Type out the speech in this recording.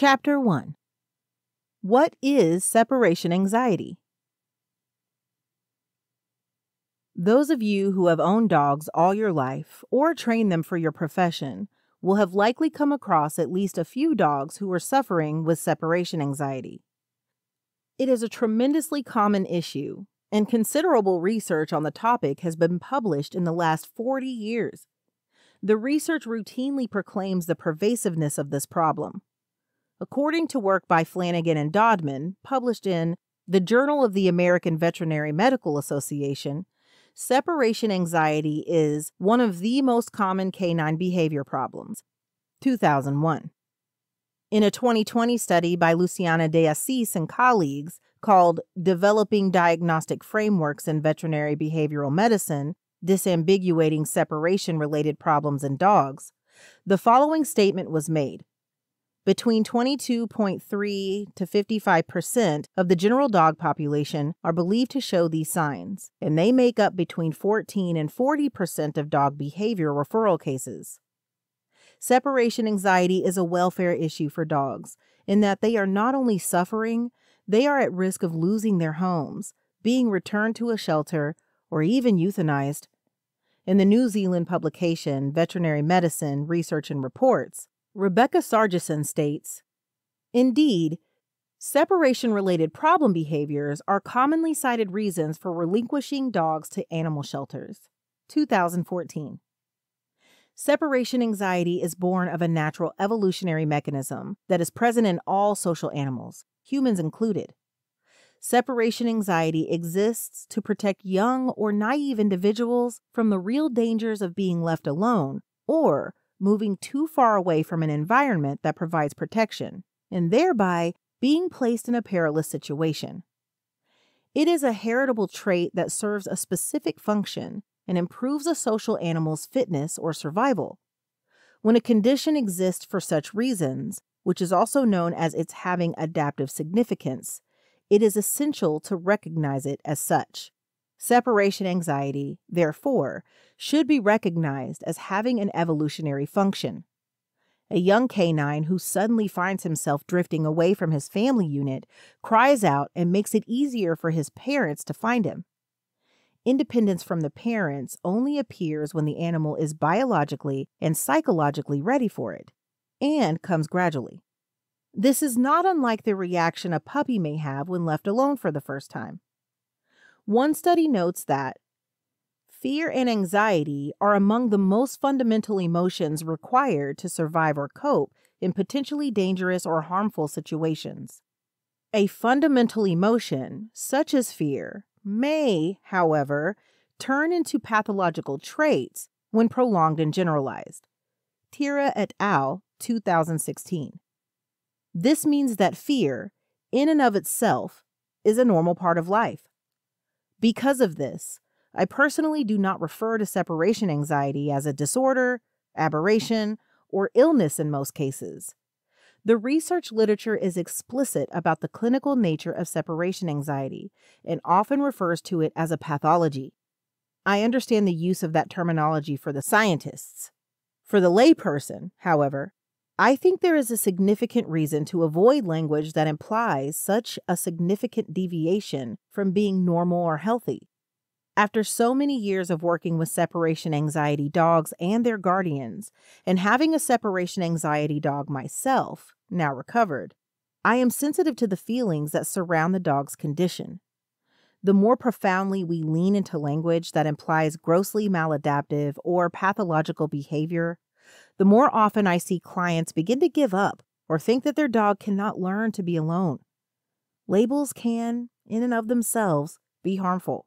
Chapter 1. What is separation anxiety? Those of you who have owned dogs all your life or trained them for your profession will have likely come across at least a few dogs who are suffering with separation anxiety. It is a tremendously common issue, and considerable research on the topic has been published in the last 40 years. The research routinely proclaims the pervasiveness of this problem. According to work by Flanagan and Dodman, published in the Journal of the American Veterinary Medical Association, separation anxiety is one of the most common canine behavior problems. 2001. In a 2020 study by Luciana de Assis and colleagues called Developing Diagnostic Frameworks in Veterinary Behavioral Medicine, Disambiguating Separation-Related Problems in Dogs, the following statement was made. Between 22.3 to 55% of the general dog population are believed to show these signs, and they make up between 14 and 40% of dog behavior referral cases. Separation anxiety is a welfare issue for dogs in that they are not only suffering, they are at risk of losing their homes, being returned to a shelter, or even euthanized. In the New Zealand publication Veterinary Medicine, Research and Reports, Rebecca Sargison states, "Indeed, separation-related problem behaviors are commonly cited reasons for relinquishing dogs to animal shelters." 2014. Separation anxiety is born of a natural evolutionary mechanism that is present in all social animals, humans included. Separation anxiety exists to protect young or naive individuals from the real dangers of being left alone or moving too far away from an environment that provides protection, and thereby being placed in a perilous situation. It is a heritable trait that serves a specific function and improves a social animal's fitness or survival. When a condition exists for such reasons, which is also known as its having adaptive significance, it is essential to recognize it as such. Separation anxiety, therefore, should be recognized as having an evolutionary function. A young canine who suddenly finds himself drifting away from his family unit cries out and makes it easier for his parents to find him. Independence from the parents only appears when the animal is biologically and psychologically ready for it, and comes gradually. This is not unlike the reaction a puppy may have when left alone for the first time. One study notes that fear and anxiety are among the most fundamental emotions required to survive or cope in potentially dangerous or harmful situations. A fundamental emotion, such as fear, may, however, turn into pathological traits when prolonged and generalized. Tira et al., 2016. This means that fear, in and of itself, is a normal part of life. Because of this, I personally do not refer to separation anxiety as a disorder, aberration, or illness in most cases. The research literature is explicit about the clinical nature of separation anxiety and often refers to it as a pathology. I understand the use of that terminology for the scientists. For the layperson, however, I think there is a significant reason to avoid language that implies such a significant deviation from being normal or healthy. After so many years of working with separation anxiety dogs and their guardians, and having a separation anxiety dog myself, now recovered, I am sensitive to the feelings that surround the dog's condition. The more profoundly we lean into language that implies grossly maladaptive or pathological behavior, the more often I see clients begin to give up or think that their dog cannot learn to be alone. Labels can, in and of themselves, be harmful.